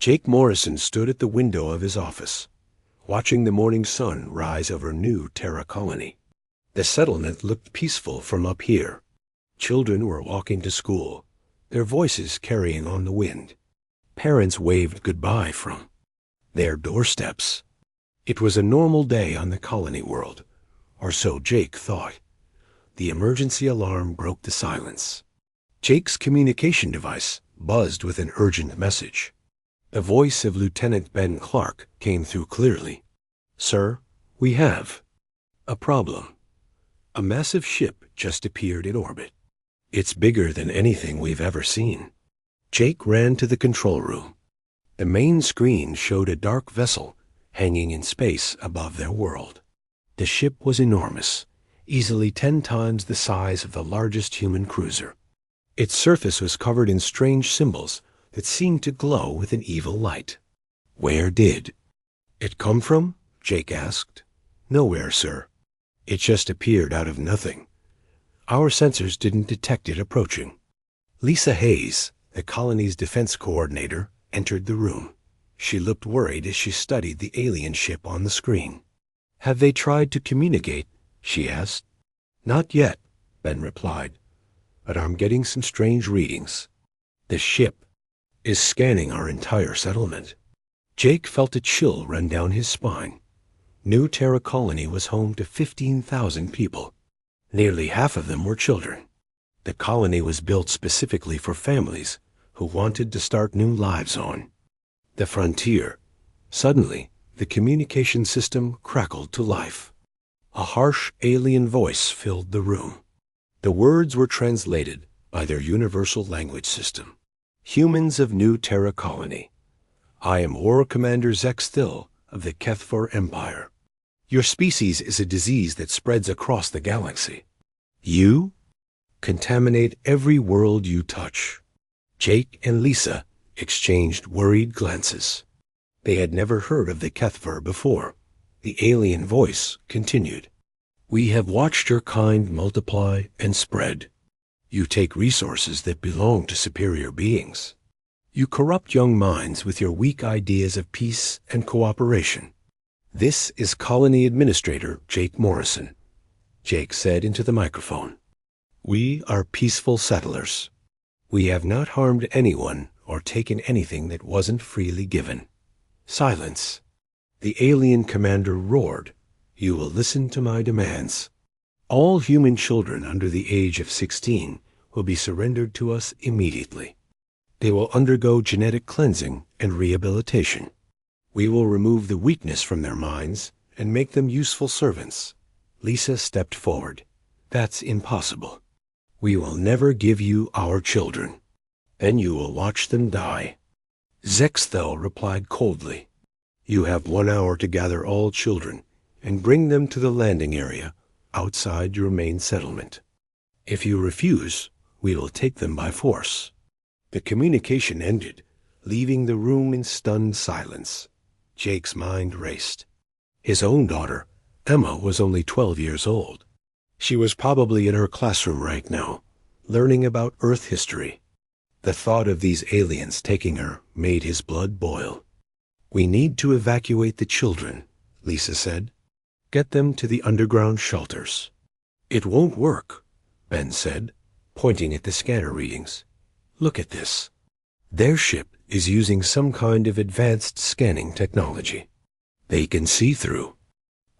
Jake Morrison stood at the window of his office, watching the morning sun rise over New Terra Colony. The settlement looked peaceful from up here. Children were walking to school, their voices carrying on the wind. Parents waved goodbye from their doorsteps. It was a normal day on the colony world, or so Jake thought. The emergency alarm broke the silence. Jake's communication device buzzed with an urgent message. The voice of Lieutenant Ben Clark came through clearly. "Sir, we have a problem. A massive ship just appeared in orbit. It's bigger than anything we've ever seen." Jake ran to the control room. The main screen showed a dark vessel hanging in space above their world. The ship was enormous, easily 10 times the size of the largest human cruiser. Its surface was covered in strange symbols that seemed to glow with an evil light. "Where did it come from?" Jake asked. "Nowhere, sir. It just appeared out of nothing. Our sensors didn't detect it approaching." Lisa Hayes, the colony's defense coordinator, entered the room. She looked worried as she studied the alien ship on the screen. "Have they tried to communicate?" she asked. "Not yet," Ben replied, "but I'm getting some strange readings. The ship is scanning our entire settlement." Jake felt a chill run down his spine. New Terra Colony was home to 15,000 people. Nearly half of them were children. The colony was built specifically for families who wanted to start new lives on the frontier. Suddenly, the communication system crackled to life. A harsh alien voice filled the room. The words were translated by their universal language system. "Humans of New Terra Colony, I am War Commander Zex Thill of the Kethfor Empire. Your species is a disease that spreads across the galaxy. You contaminate every world you touch." Jake and Lisa exchanged worried glances. They had never heard of the Kethfor before. The alien voice continued. "We have watched your kind multiply and spread. You take resources that belong to superior beings. You corrupt young minds with your weak ideas of peace and cooperation. This is Colony Administrator Jake Morrison," Jake said into the microphone. "We are peaceful settlers. We have not harmed anyone or taken anything that wasn't freely given." "Silence," the alien commander roared. "You will listen to my demands. All human children under the age of 16 will be surrendered to us immediately. They will undergo genetic cleansing and rehabilitation. We will remove the weakness from their minds and make them useful servants." Lisa stepped forward. "That's impossible. We will never give you our children. Then you will watch them die." Zex Thill replied coldly. "You have 1 hour to gather all children and bring them to the landing area outside your main settlement. If you refuse, we will take them by force." The communication ended, leaving the room in stunned silence. Jake's mind raced. His own daughter, Emma, was only 12 years old. She was probably in her classroom right now, learning about Earth history. The thought of these aliens taking her made his blood boil. "We need to evacuate the children," Lisa said. "Get them to the underground shelters." "It won't work," Ben said, pointing at the scanner readings. "Look at this. Their ship is using some kind of advanced scanning technology. They can see through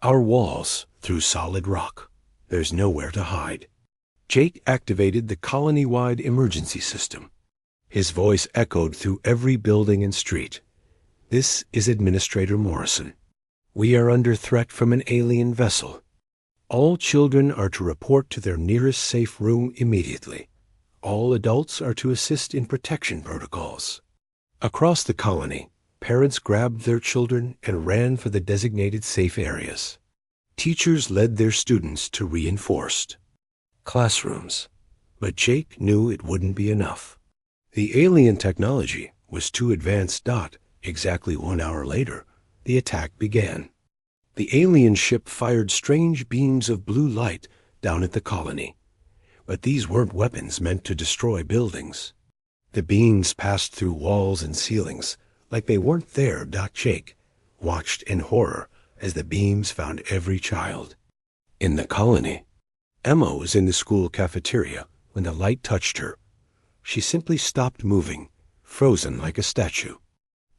our walls, through solid rock. There's nowhere to hide." Jake activated the colony-wide emergency system. His voice echoed through every building and street. "This is Administrator Morrison. We are under threat from an alien vessel. All children are to report to their nearest safe room immediately. All adults are to assist in protection protocols." Across the colony, parents grabbed their children and ran for the designated safe areas. Teachers led their students to reinforced classrooms, but Jake knew it wouldn't be enough. The alien technology was too advanced. Exactly 1 hour later, the attack began. The alien ship fired strange beams of blue light down at the colony, but these weren't weapons meant to destroy buildings. The beams passed through walls and ceilings, like they weren't there. Jake watched in horror as the beams found every child. In the colony, Emma was in the school cafeteria when the light touched her. She simply stopped moving, frozen like a statue.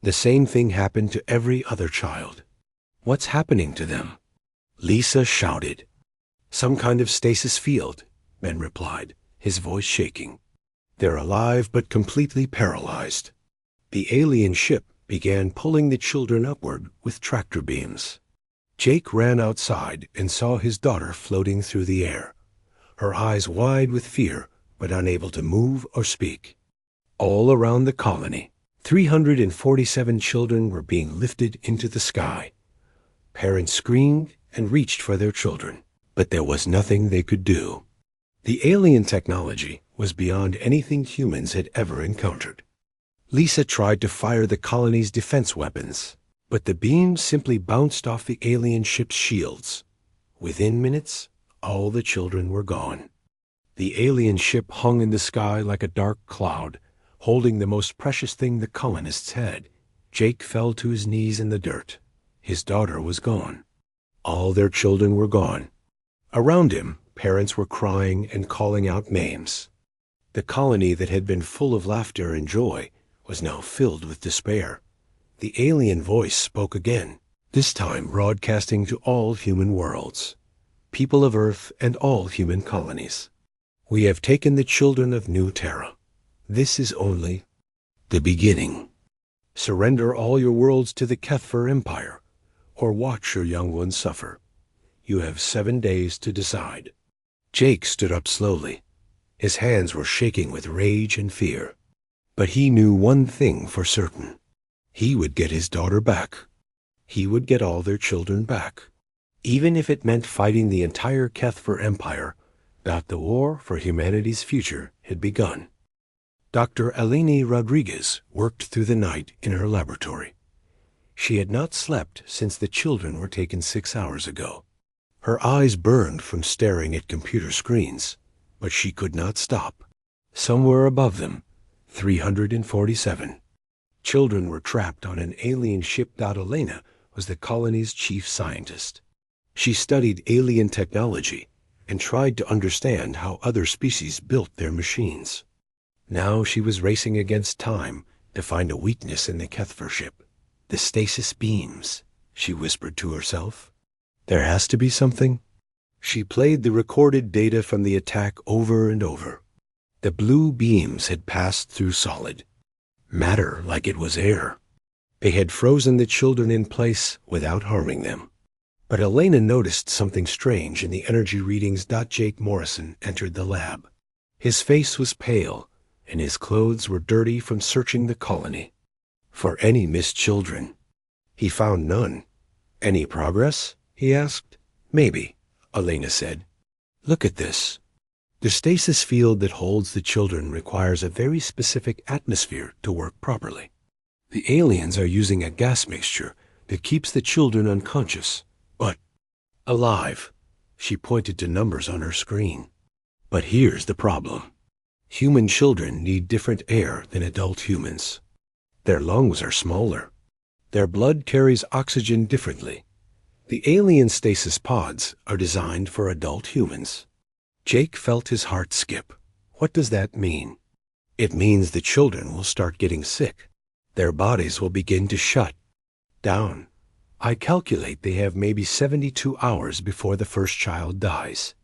The same thing happened to every other child. What's happening to them? Lisa shouted. Some kind of stasis field, Ben replied, his voice shaking. They're alive but completely paralyzed. The alien ship began pulling the children upward with tractor beams. Jake ran outside and saw his daughter floating through the air, her eyes wide with fear but unable to move or speak. All around the colony, 347 children were being lifted into the sky. Parents screamed and reached for their children, but there was nothing they could do. The alien technology was beyond anything humans had ever encountered. Lisa tried to fire the colony's defense weapons, but the beams simply bounced off the alien ship's shields. Within minutes, all the children were gone. The alien ship hung in the sky like a dark cloud, holding the most precious thing the colonists had. Jake fell to his knees in the dirt. His daughter was gone. All their children were gone. Around him, parents were crying and calling out names. The colony that had been full of laughter and joy was now filled with despair. The alien voice spoke again, this time broadcasting to all human worlds, people of Earth and all human colonies. We have taken the children of New Terra. This is only the beginning. Surrender all your worlds to the HFY Empire, or watch your young ones suffer. You have 7 days to decide. Jake stood up slowly. His hands were shaking with rage and fear. But he knew one thing for certain. He would get his daughter back. He would get all their children back. Even if it meant fighting the entire HFY Empire, that the war for humanity's future had begun. Dr. Eleni Rodriguez worked through the night in her laboratory. She had not slept since the children were taken 6 hours ago. Her eyes burned from staring at computer screens, but she could not stop. Somewhere above them, 347 children were trapped on an alien ship. Elena was the colony's chief scientist. She studied alien technology and tried to understand how other species built their machines. Now she was racing against time to find a weakness in the HFY ship. The stasis beams, she whispered to herself. There has to be something. She played the recorded data from the attack over and over. The blue beams had passed through solid matter like it was air. They had frozen the children in place without harming them. But Elena noticed something strange in the energy readings. Jake Morrison entered the lab. His face was pale, and his clothes were dirty from searching the colony for any missed children. He found none. Any progress? He asked. Maybe, Elena said. Look at this. The stasis field that holds the children requires a very specific atmosphere to work properly. The aliens are using a gas mixture that keeps the children unconscious, but alive. She pointed to numbers on her screen. But here's the problem. Human children need different air than adult humans. Their lungs are smaller. Their blood carries oxygen differently. The alien stasis pods are designed for adult humans. Jake felt his heart skip. What does that mean? It means the children will start getting sick. Their bodies will begin to shut down. I calculate they have maybe 72 hours before the first child dies.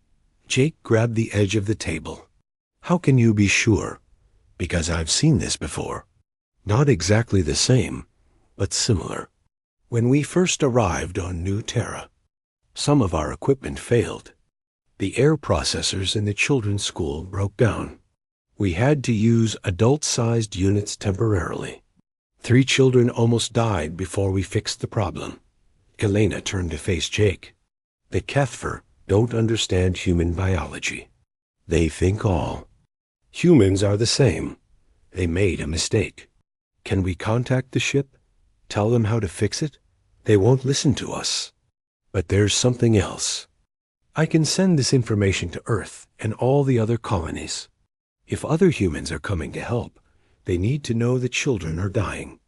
Jake grabbed the edge of the table. How can you be sure? Because I've seen this before. Not exactly the same, but similar. When we first arrived on New Terra, some of our equipment failed. The air processors in the children's school broke down. We had to use adult-sized units temporarily. 3 children almost died before we fixed the problem. Elena turned to face Jake. The HFY don't understand human biology. They think all humans are the same. They made a mistake. Can we contact the ship? Tell them how to fix it? They won't listen to us. But there's something else. I can send this information to Earth and all the other colonies. If other humans are coming to help, they need to know the children are dying.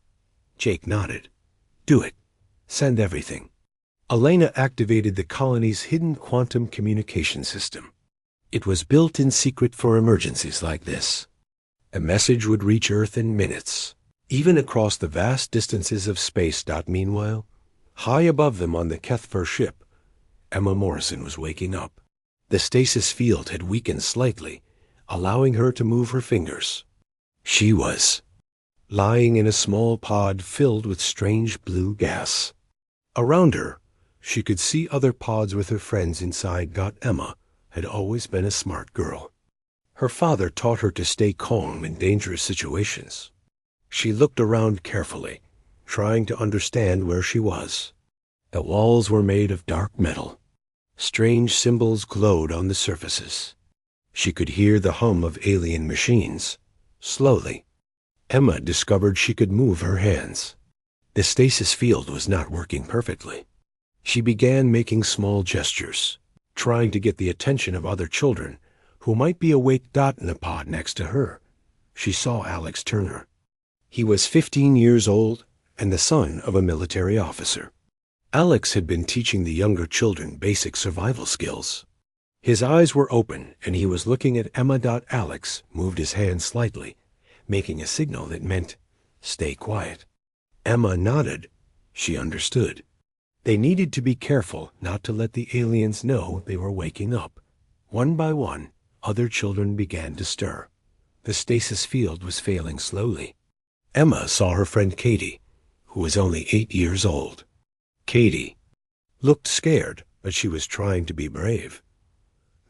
Jake nodded. Do it. Send everything. Elena activated the colony's hidden quantum communication system. It was built in secret for emergencies like this. A message would reach Earth in minutes, even across the vast distances of space. Meanwhile, high above them on the Kethfer ship, Emma Morrison was waking up. The stasis field had weakened slightly, allowing her to move her fingers. She was lying in a small pod filled with strange blue gas. Around her, she could see other pods with her friends inside. Emma had always been a smart girl. Her father taught her to stay calm in dangerous situations. She looked around carefully, trying to understand where she was. The walls were made of dark metal. Strange symbols glowed on the surfaces. She could hear the hum of alien machines. Slowly, Emma discovered she could move her hands. The stasis field was not working perfectly. She began making small gestures, trying to get the attention of other children who might be awake. In the pod next to her, she saw Alex Turner. He was 15 years old and the son of a military officer. Alex had been teaching the younger children basic survival skills. His eyes were open and he was looking at Emma. Alex moved his hand slightly, making a signal that meant, stay quiet. Emma nodded. She understood. They needed to be careful not to let the aliens know they were waking up. One by one, other children began to stir. The stasis field was failing slowly. Emma saw her friend Katie, who was only 8 years old. Katie looked scared, but she was trying to be brave.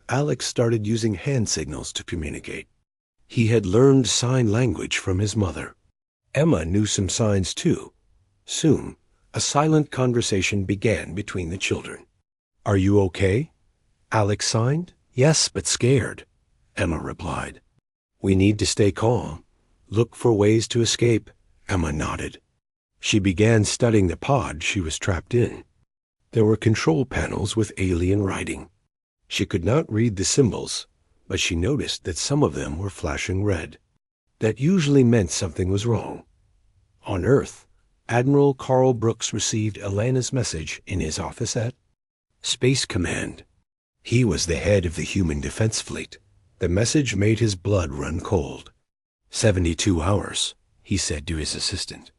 Alex started using hand signals to communicate. He had learned sign language from his mother. Emma knew some signs too. Soon, a silent conversation began between the children. Are you okay? Alex signed. Yes, but scared, Emma replied. We need to stay calm. Look for ways to escape, Emma nodded. She began studying the pod she was trapped in. There were control panels with alien writing. She could not read the symbols, but she noticed that some of them were flashing red. That usually meant something was wrong. On Earth, Admiral Carl Brooks received Elena's message in his office at Space Command. He was the head of the human defense fleet. The message made his blood run cold. 72 hours, he said to his assistant.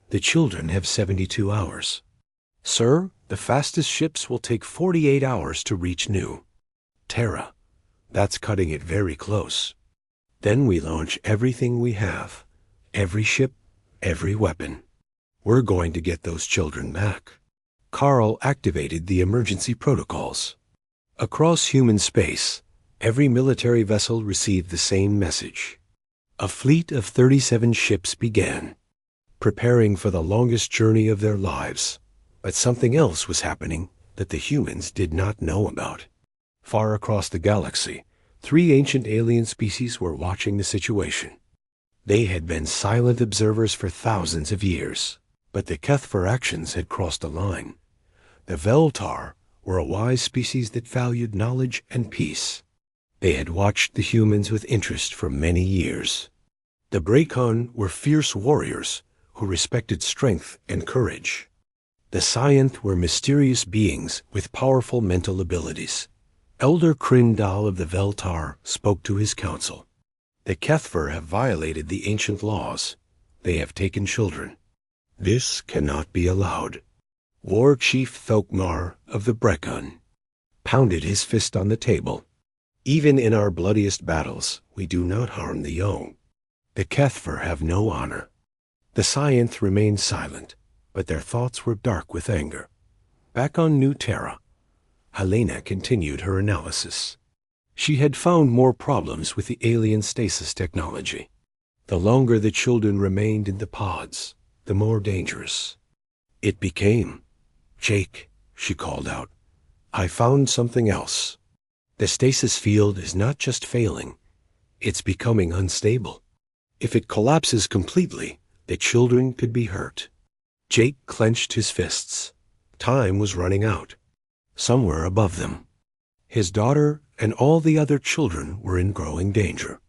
The children have 72 hours. Sir, the fastest ships will take 48 hours to reach New Terra. That's cutting it very close. Then we launch everything we have. Every ship, every weapon. We're going to get those children back. Carl activated the emergency protocols. Across human space, every military vessel received the same message. A fleet of 37 ships began, preparing for the longest journey of their lives. But something else was happening that the humans did not know about. Far across the galaxy, 3 ancient alien species were watching the situation. They had been silent observers for thousands of years, but the Kethfer actions had crossed a line. The Veltar were a wise species that valued knowledge and peace. They had watched the humans with interest for many years. The Bracon were fierce warriors who respected strength and courage. The Scienth were mysterious beings with powerful mental abilities. Elder Krindal of the Veltar spoke to his council. The Kethfer have violated the ancient laws. They have taken children. This cannot be allowed. War Chief Thokmar of the Brecon pounded his fist on the table. Even in our bloodiest battles, we do not harm the young. The Kethfer have no honor. The Scienth remained silent, but their thoughts were dark with anger. Back on New Terra, Helena continued her analysis. She had found more problems with the alien stasis technology. The longer the children remained in the pods, the more dangerous it became. Jake, she called out, I found something else. The stasis field is not just failing, it's becoming unstable. If it collapses completely, the children could be hurt. Jake clenched his fists. Time was running out. Somewhere above them, his daughter and all the other children were in growing danger.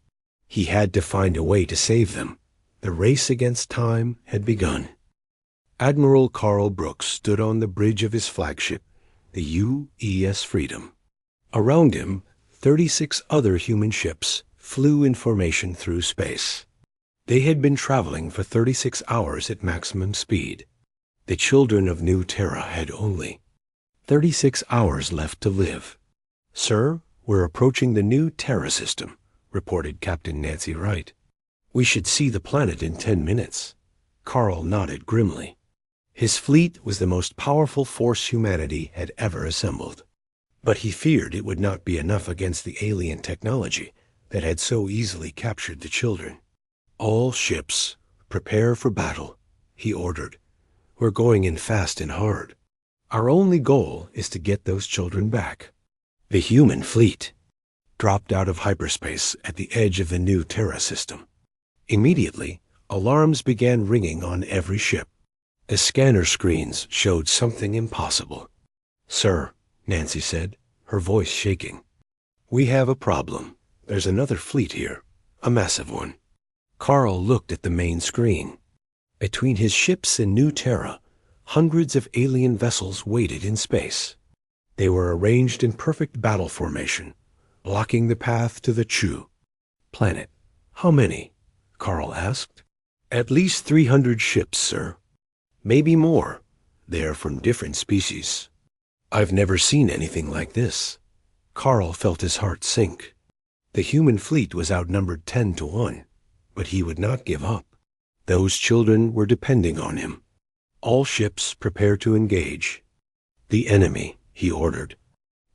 He had to find a way to save them. The race against time had begun. Admiral Carl Brooks stood on the bridge of his flagship, the UES Freedom. Around him, 36 other human ships flew in formation through space. They had been traveling for 36 hours at maximum speed. The children of New Terra had only 36 hours left to live. "Sir, we're approaching the New Terra system," reported Captain Nancy Wright. "We should see the planet in 10 minutes." Carl nodded grimly. His fleet was the most powerful force humanity had ever assembled. But he feared it would not be enough against the alien technology that had so easily captured the children. "All ships, prepare for battle," he ordered. "We're going in fast and hard. Our only goal is to get those children back." The human fleet dropped out of hyperspace at the edge of the New Terra system. Immediately, alarms began ringing on every ship. The scanner screens showed something impossible. "Sir," Nancy said, her voice shaking, "we have a problem. There's another fleet here, a massive one." Carl looked at the main screen. Between his ships and New Terra, hundreds of alien vessels waited in space. They were arranged in perfect battle formation, blocking the path to the Chu planet. "How many?" Carl asked. "At least 300 ships, sir. Maybe more. They are from different species." "I've never seen anything like this." Carl felt his heart sink. The human fleet was outnumbered 10 to 1, but he would not give up. Those children were depending on him. "All ships prepare to engage." "The enemy," he ordered.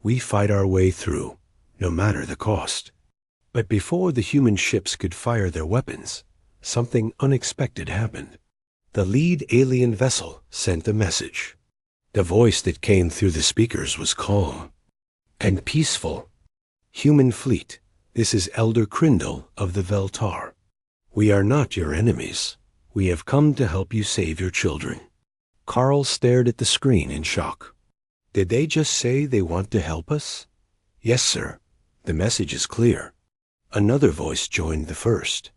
"We fight our way through, no matter the cost." But before the human ships could fire their weapons, something unexpected happened. The lead alien vessel sent a message. The voice that came through the speakers was calm and peaceful. "Human fleet, this is Elder Crindle of the Veltar. We are not your enemies. We have come to help you save your children." Carl stared at the screen in shock. "Did they just say they want to help us?" "Yes, sir. The message is clear." Another voice joined the first.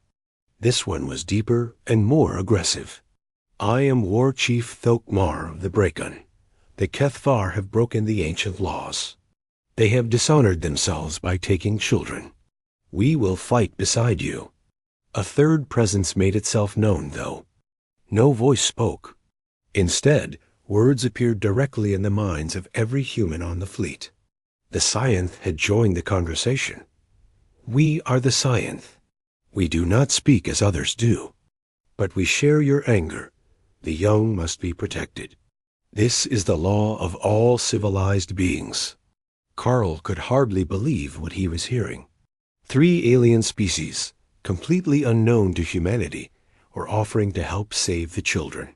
This one was deeper and more aggressive. "I am War Chief Thokmar of the Breakon. The Kethvar have broken the ancient laws. They have dishonored themselves by taking children. We will fight beside you." A third presence made itself known, though. No voice spoke. Instead, words appeared directly in the minds of every human on the fleet. The Scienth had joined the conversation. "We are the Scienth. We do not speak as others do. But we share your anger. The young must be protected. This is the law of all civilized beings." Carl could hardly believe what he was hearing. 3 alien species, completely unknown to humanity, were offering to help save the children.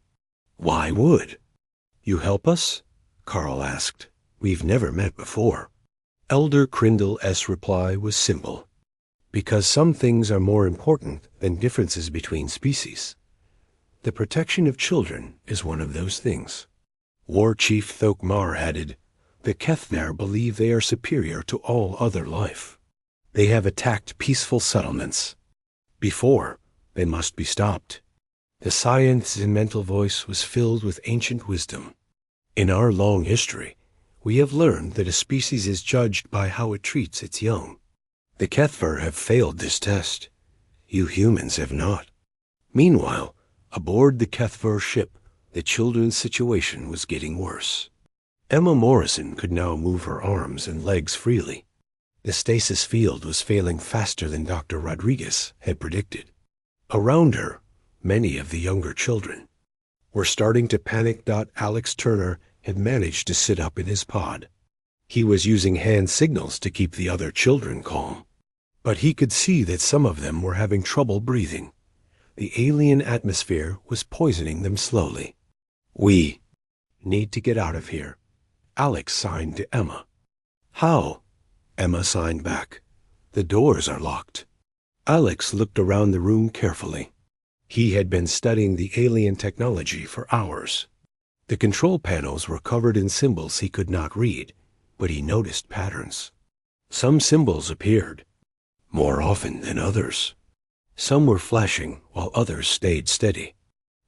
Why would? "You help us?" Carl asked. "We've never met before." Elder Crindle's reply was simple. "Because some things are more important than differences between species. The protection of children is one of those things." War Chief Thokmar added, "The Kethvar believe they are superior to all other life. They have attacked peaceful settlements. Before, they must be stopped." The Science's mental voice was filled with ancient wisdom. "In our long history, we have learned that a species is judged by how it treats its young. The Kethvar have failed this test. You humans have not." Meanwhile, aboard the Kethvar ship, the children's situation was getting worse. Emma Morrison could now move her arms and legs freely. The stasis field was failing faster than Dr. Rodriguez had predicted. Around her, many of the younger children were starting to panic. Alex Turner had managed to sit up in his pod. He was using hand signals to keep the other children calm. But he could see that some of them were having trouble breathing. The alien atmosphere was poisoning them slowly. "We need to get out of here," Alex signed to Emma. "How?" Emma signed back. "The doors are locked." Alex looked around the room carefully. He had been studying the alien technology for hours. The control panels were covered in symbols he could not read, but he noticed patterns. Some symbols appeared, more often than others. Some were flashing while others stayed steady.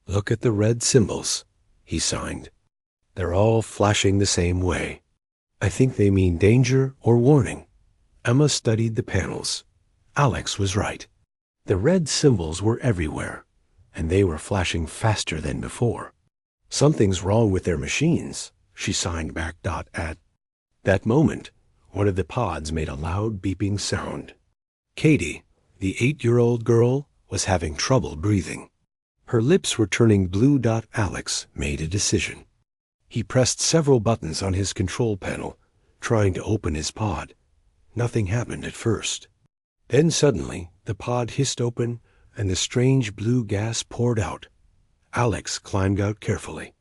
"Look at the red symbols," he signed. They're all flashing the same way. I think they mean danger or warning. Emma studied the panels. Alex was right. The red symbols were everywhere, and they were flashing faster than before. Something's wrong with their machines, she signed back. At that moment, one of the pods made a loud beeping sound. Katie, the 8-year-old girl, was having trouble breathing. Her lips were turning blue. Alex made a decision. He pressed several buttons on his control panel, trying to open his pod. Nothing happened at first. Then suddenly, the pod hissed open, and the strange blue gas poured out. Alex climbed out carefully.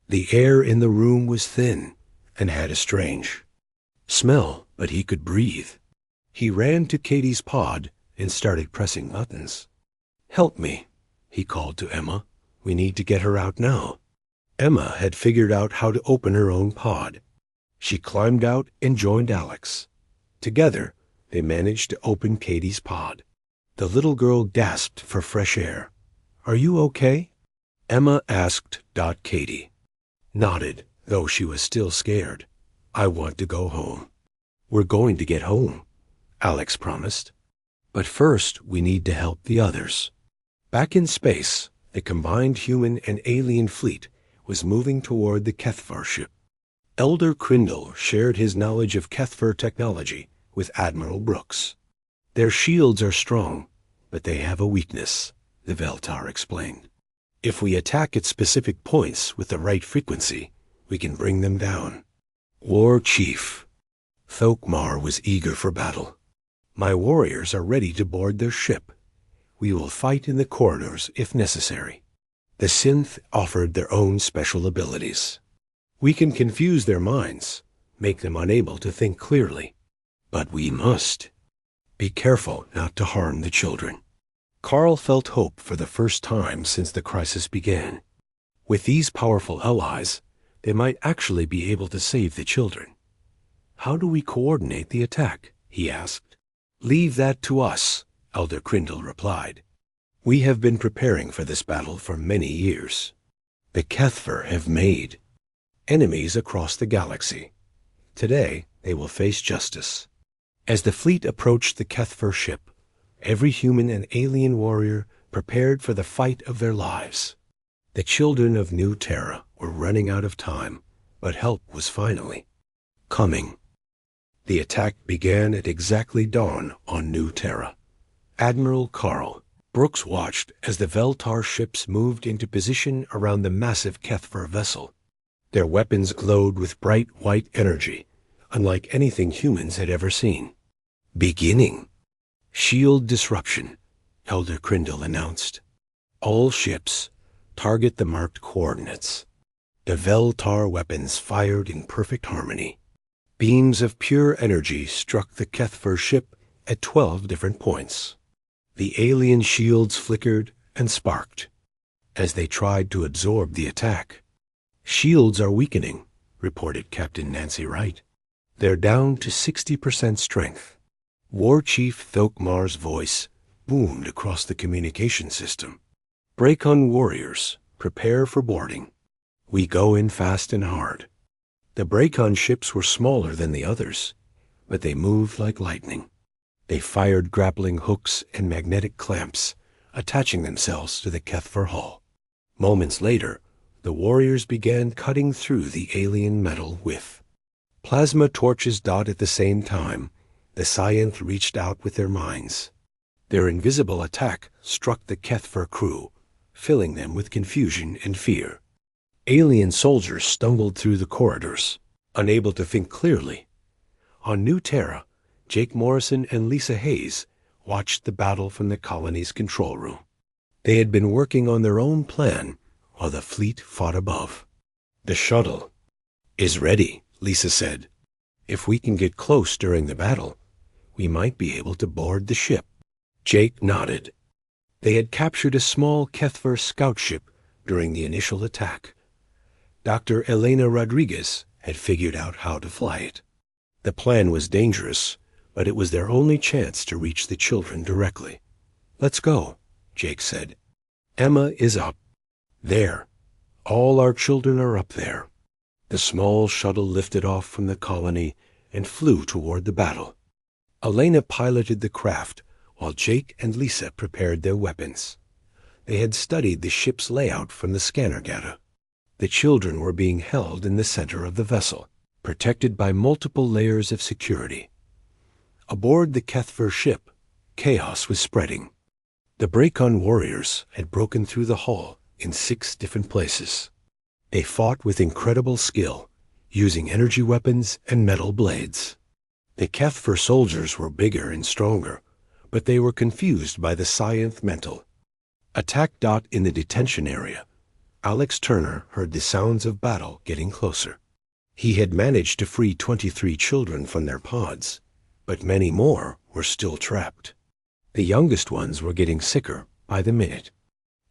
The air in the room was thin and had a strange smell, but he could breathe. He ran to Katie's pod and started pressing buttons. "Help me," he called to Emma. "We need to get her out now." Emma had figured out how to open her own pod. She climbed out and joined Alex. Together, they managed to open Katie's pod. The little girl gasped for fresh air. "Are you okay?" Emma asked. Katie nodded, though she was still scared. "I want to go home." "We're going to get home," Alex promised. "But first, we need to help the others." Back in space, the combined human and alien fleet was moving toward the Kethvar ship. Elder Crindle shared his knowledge of Kethvar technology with Admiral Brooks. "Their shields are strong, but they have a weakness," the Veltar explained. "If we attack at specific points with the right frequency, we can bring them down." War Chief Thokmar was eager for battle. "My warriors are ready to board their ship. We will fight in the corridors if necessary." The synth offered their own special abilities. "We can confuse their minds, make them unable to think clearly. But we must be careful not to harm the children." Carl felt hope for the first time since the crisis began. With these powerful allies, they might actually be able to save the children. "How do we coordinate the attack?" he asked. "Leave that to us," Elder Crindle replied. "We have been preparing for this battle for many years. The Kethvar have made enemies across the galaxy. Today, they will face justice." As the fleet approached the Kethvar ship, every human and alien warrior prepared for the fight of their lives. The children of New Terra were running out of time, but help was finally coming. The attack began at exactly dawn on New Terra. Admiral Carl Brooks watched as the Veltar ships moved into position around the massive Kethvar vessel. Their weapons glowed with bright white energy, unlike anything humans had ever seen. "Beginning shield disruption," Elder Crindle announced. "All ships target the marked coordinates." The Veltar weapons fired in perfect harmony. Beams of pure energy struck the Kethvar ship at 12 different points. The alien shields flickered and sparked as they tried to absorb the attack. "Shields are weakening," reported Captain Nancy Wright. "They're down to 60% strength." War Chief Thokmar's voice boomed across the communication system. "Break-on warriors, prepare for boarding. We go in fast and hard." The break-on ships were smaller than the others, but they moved like lightning. They fired grappling hooks and magnetic clamps, attaching themselves to the Kethvar hull. Moments later, the warriors began cutting through the alien metal with plasma torches. At the same time, the Scienth reached out with their minds. Their invisible attack struck the Kethvar crew, filling them with confusion and fear. Alien soldiers stumbled through the corridors, unable to think clearly. On New Terra, Jake Morrison and Lisa Hayes watched the battle from the colony's control room. They had been working on their own plan while the fleet fought above. "The shuttle is ready," Lisa said. "If we can get close during the battle, we might be able to board the ship." Jake nodded. They had captured a small Kethvar scout ship during the initial attack. Dr. Elena Rodriguez had figured out how to fly it. The plan was dangerous, but it was their only chance to reach the children directly. "Let's go," Jake said. "Emma is up there, All our children are up there. The small shuttle lifted off from the colony and flew toward the battle. Elena piloted the craft while Jake and Lisa prepared their weapons. They had studied the ship's layout from the scanner data. The children were being held in the center of the vessel, protected by multiple layers of security. Aboard the Kethver ship, chaos was spreading. The Bracon warriors had broken through the hull in 6 different places. They fought with incredible skill, using energy weapons and metal blades. The Kethver soldiers were bigger and stronger, but they were confused by the Scienth mental. Attack. In the detention area, Alex Turner heard the sounds of battle getting closer. He had managed to free 23 children from their pods, but many more were still trapped. The youngest ones were getting sicker by the minute.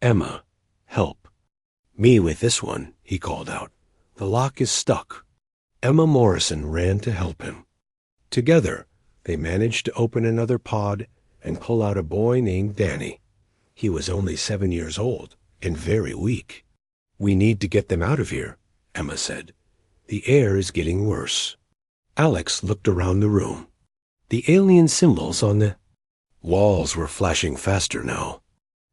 Emma, help. Me with this one, he called out. The lock is stuck. Emma Morrison ran to help him. Together, they managed to open another pod and pull out a boy named Danny. He was only 7 years old and very weak. We need to get them out of here, Emma said. The air is getting worse. Alex looked around the room. The alien symbols on the walls were flashing faster now.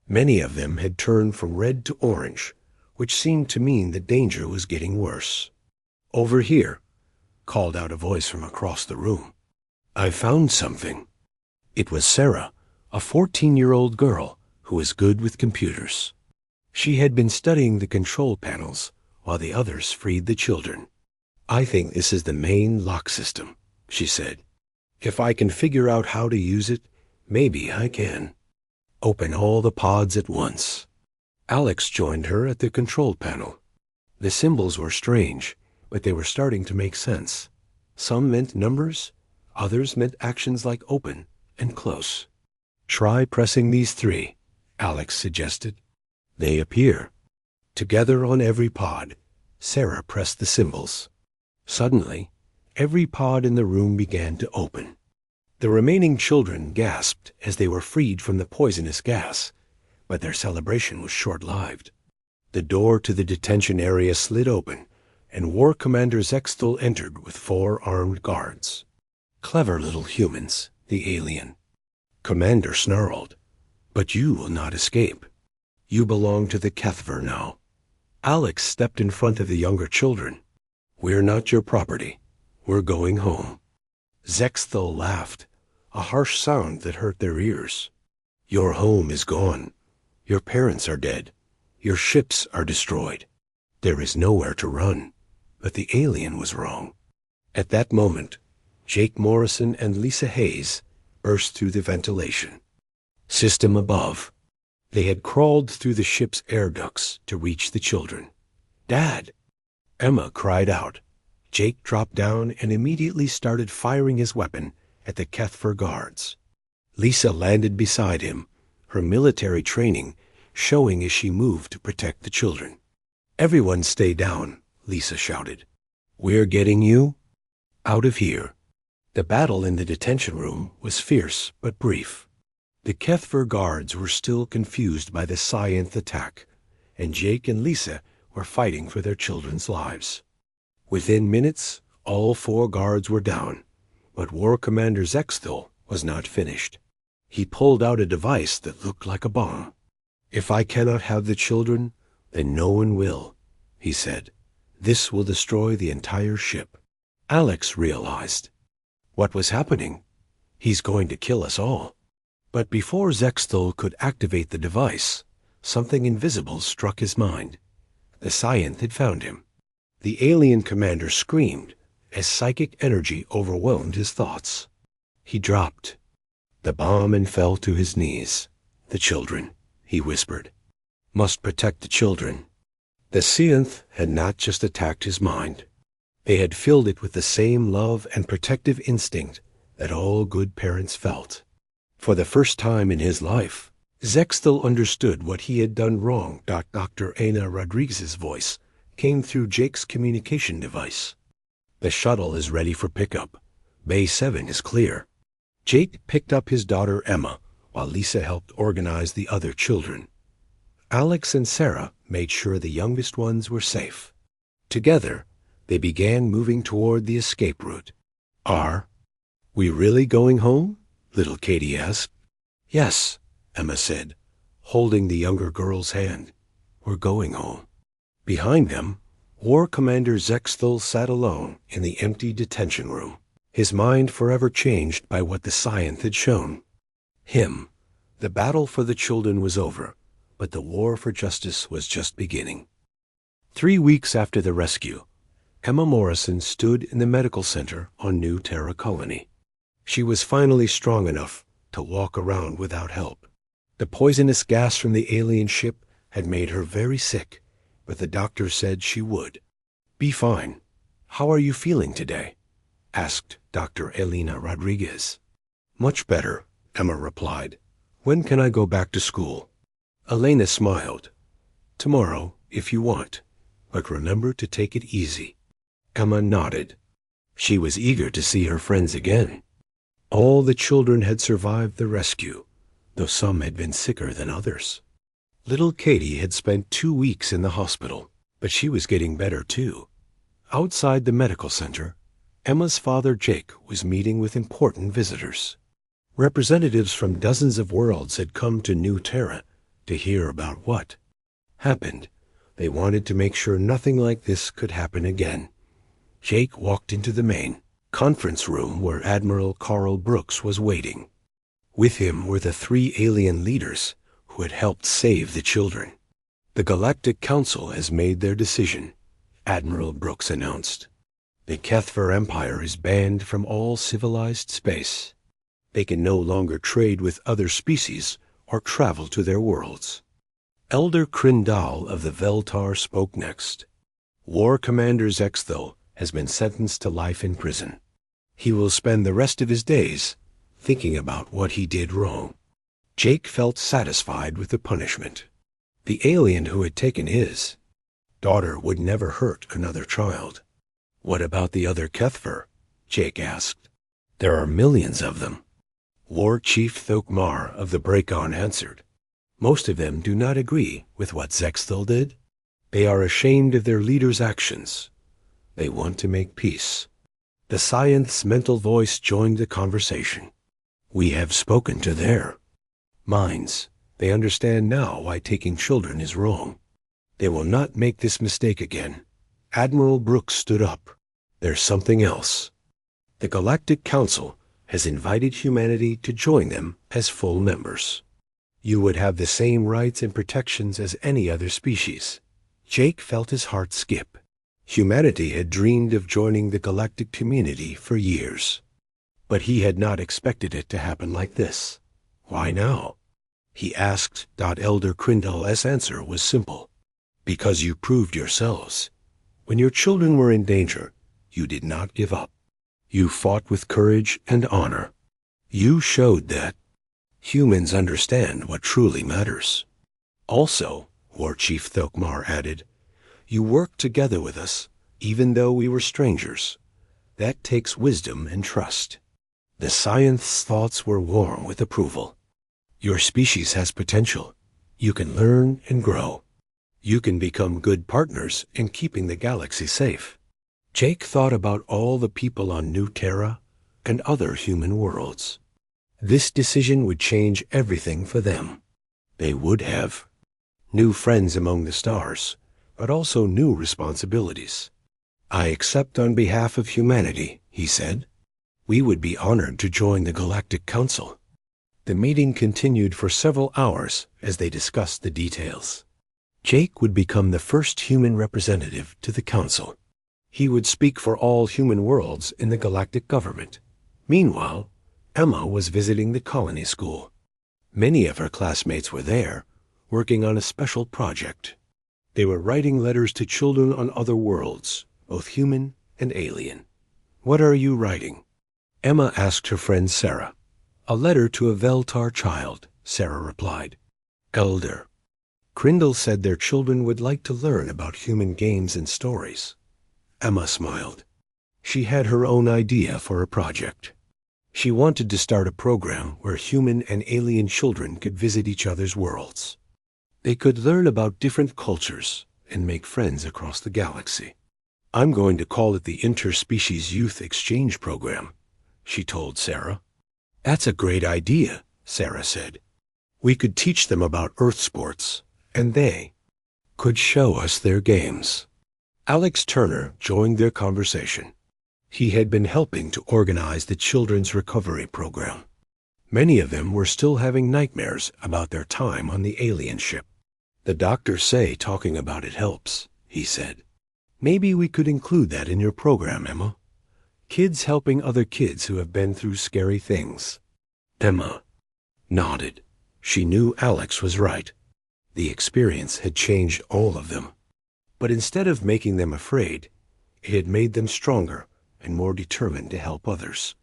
Many of them had turned from red to orange, which seemed to mean the danger was getting worse. Over here, called out a voice from across the room. I found something. It was Sarah, a 14-year-old girl who was good with computers. She had been studying the control panels while the others freed the children. I think this is the main lock system, she said. If I can figure out how to use it, maybe I can. Open all the pods at once. Alex joined her at the control panel. The symbols were strange, but they were starting to make sense. Some meant numbers, others meant actions like open and close. Try pressing these 3, Alex suggested. They appear. Together on every pod, Sarah pressed the symbols. Suddenly, every pod in the room began to open. The remaining children gasped as they were freed from the poisonous gas, but their celebration was short-lived. The door to the detention area slid open, and War Commander Zexthal entered with 4 armed guards. Clever little humans, the alien. Commander snarled, but you will not escape. You belong to the Kethver now. Alex stepped in front of the younger children. We're not your property. We're going home. Zexthal laughed, a harsh sound that hurt their ears. Your home is gone. Your parents are dead. Your ships are destroyed. There is nowhere to run. But the alien was wrong. At that moment, Jake Morrison and Lisa Hayes burst through the ventilation. System above. They had crawled through the ship's air ducts to reach the children. Dad! Emma cried out. Jake dropped down and immediately started firing his weapon at the Kethver guards. Lisa landed beside him, her military training showing as she moved to protect the children. Everyone stay down, Lisa shouted. We're getting you out of here. The battle in the detention room was fierce but brief. The Kethver guards were still confused by the Scienth attack, and Jake and Lisa were fighting for their children's lives. Within minutes, all 4 guards were down, but War Commander Zexthal was not finished. He pulled out a device that looked like a bomb. If I cannot have the children, then no one will, he said. This will destroy the entire ship. Alex realized. What was happening? He's going to kill us all. But before Zexthal could activate the device, something invisible struck his mind. The Scienth had found him. The alien commander screamed as psychic energy overwhelmed his thoughts. He dropped the bomb and fell to his knees. The children, he whispered. Must protect the children. The Scienth had not just attacked his mind. They had filled it with the same love and protective instinct that all good parents felt. For the first time in his life, Zexthal understood what he had done wrong. Dr. Ana Rodriguez's voice came through Jake's communication device. The shuttle is ready for pickup. Bay 7 is clear. Jake picked up his daughter Emma, while Lisa helped organize the other children. Alex and Sarah made sure the youngest ones were safe. Together, they began moving toward the escape route. "Are we really going home?" little Katie asked. "Yes," Emma said, holding the younger girl's hand. "We're going home." Behind them, War Commander Zexthal sat alone in the empty detention room, his mind forever changed by what the science had shown him. The battle for the children was over, but the war for justice was just beginning. 3 weeks after the rescue, Emma Morrison stood in the medical center on New Terra Colony. She was finally strong enough to walk around without help. The poisonous gas from the alien ship had made her very sick, but the doctor said she would be fine. "How are you feeling today?" asked Dr. Elena Rodriguez. "Much better," Emma replied. "When can I go back to school?" Elena smiled. "Tomorrow, if you want, but remember to take it easy." Emma nodded. She was eager to see her friends again. All the children had survived the rescue, though some had been sicker than others. Little Katie had spent 2 weeks in the hospital, but she was getting better too. Outside the medical center, Emma's father Jake was meeting with important visitors. Representatives from dozens of worlds had come to New Terra to hear about what happened. They wanted to make sure nothing like this could happen again. Jake walked into the main conference room where Admiral Carl Brooks was waiting. With him were the 3 alien leaders who had helped save the children. "The Galactic Council has made their decision," Admiral Brooks announced. "The Kethver Empire is banned from all civilized space. They can no longer trade with other species or travel to their worlds." Elder Krindal of the Veltar spoke next. "War Commander Zexthal has been sentenced to life in prison. He will spend the rest of his days thinking about what he did wrong." Jake felt satisfied with the punishment. The alien who had taken his daughter would never hurt another child. "What about the other Kethver?" Jake asked. "There are millions of them." War Chief Thokmar of the Break-On answered. "Most of them do not agree with what Zexthal did. They are ashamed of their leader's actions. They want to make peace." The Science's mental voice joined the conversation. "We have spoken to their minds. They understand now why taking children is wrong. They will not make this mistake again." Admiral Brooks stood up. "There's something else. The Galactic Council has invited humanity to join them as full members. You would have the same rights and protections as any other species." Jake felt his heart skip. Humanity had dreamed of joining the galactic community for years, but he had not expected it to happen like this. "Why now?" he asked. Elder Krindal's answer was simple. "Because you proved yourselves. When your children were in danger, you did not give up. You fought with courage and honor. You showed that humans understand what truly matters." "Also," War Chief Thokmar added, "you worked together with us, even though we were strangers. That takes wisdom and trust." The Science's thoughts were warm with approval. "Your species has potential. You can learn and grow. You can become good partners in keeping the galaxy safe." Jake thought about all the people on New Terra and other human worlds. This decision would change everything for them. They would have new friends among the stars, but also new responsibilities. "I accept on behalf of humanity," he said. "We would be honored to join the Galactic Council." The meeting continued for several hours as they discussed the details. Jake would become the first human representative to the Council. He would speak for all human worlds in the galactic government. Meanwhile, Emma was visiting the colony school. Many of her classmates were there, working on a special project. They were writing letters to children on other worlds, both human and alien. "What are you writing?" Emma asked her friend Sarah. "A letter to a Veltar child," Sarah replied. "Elder Krindal said their children would like to learn about human games and stories." Emma smiled. She had her own idea for a project. She wanted to start a program where human and alien children could visit each other's worlds. They could learn about different cultures and make friends across the galaxy. "I'm going to call it the Interspecies Youth Exchange Program," she told Sarah. "That's a great idea," Sarah said. "We could teach them about Earth sports, and they could show us their games." Alex Turner joined their conversation. He had been helping to organize the Children's Recovery Program. Many of them were still having nightmares about their time on the alien ship. "The doctors say talking about it helps," he said. "Maybe we could include that in your program, Emma. Kids helping other kids who have been through scary things." Emma nodded. She knew Alex was right. The experience had changed all of them. But instead of making them afraid, it had made them stronger and more determined to help others.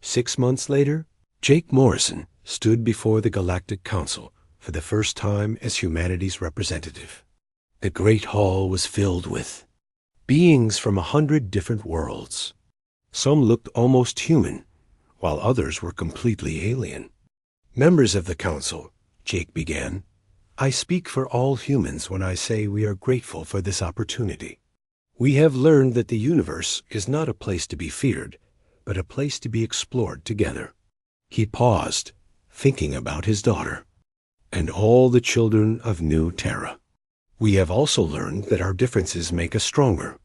6 months later, Jake Morrison stood before the Galactic Council for the first time as humanity's representative. The great hall was filled with beings from 100 different worlds. Some looked almost human, while others were completely alien. "Members of the Council," Jake began, "I speak for all humans when I say we are grateful for this opportunity. We have learned that the universe is not a place to be feared, but a place to be explored together." He paused, thinking about his daughter and all the children of New Terra. "We have also learned that our differences make us stronger.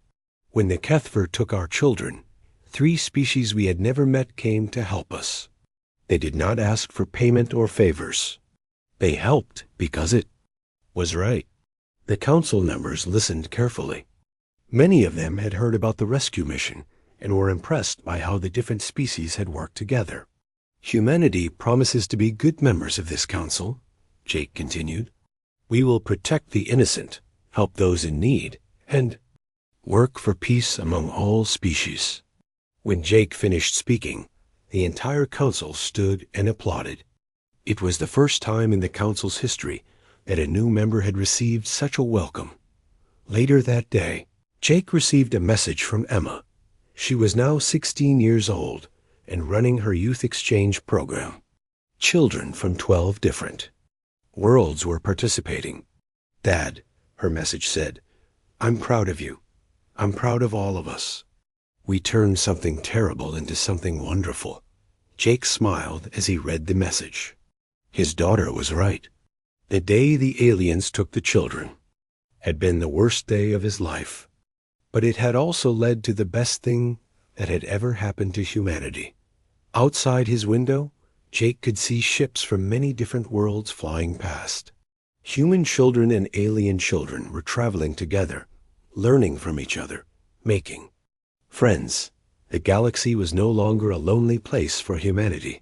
When the Kethver took our children, 3 species we had never met came to help us. They did not ask for payment or favors. They helped because it was right." The council members listened carefully. Many of them had heard about the rescue mission and were impressed by how the different species had worked together. "Humanity promises to be good members of this council," Jake continued. "We will protect the innocent, help those in need, and work for peace among all species." When Jake finished speaking, the entire council stood and applauded. It was the first time in the council's history that a new member had received such a welcome. Later that day, Jake received a message from Emma. She was now 16 years old and running her youth exchange program. Children from 12 different worlds were participating. "Dad," her message said, "I'm proud of you. I'm proud of all of us. We turned something terrible into something wonderful." Jake smiled as he read the message. His daughter was right. The day the aliens took the children had been the worst day of his life, but it had also led to the best thing that had ever happened to humanity. Outside his window, Jake could see ships from many different worlds flying past. Human children and alien children were traveling together, learning from each other, making friends. The galaxy was no longer a lonely place for humanity.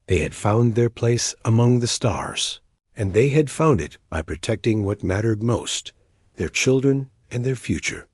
They had found their place among the stars, and they had found it by protecting what mattered most, their children and their future.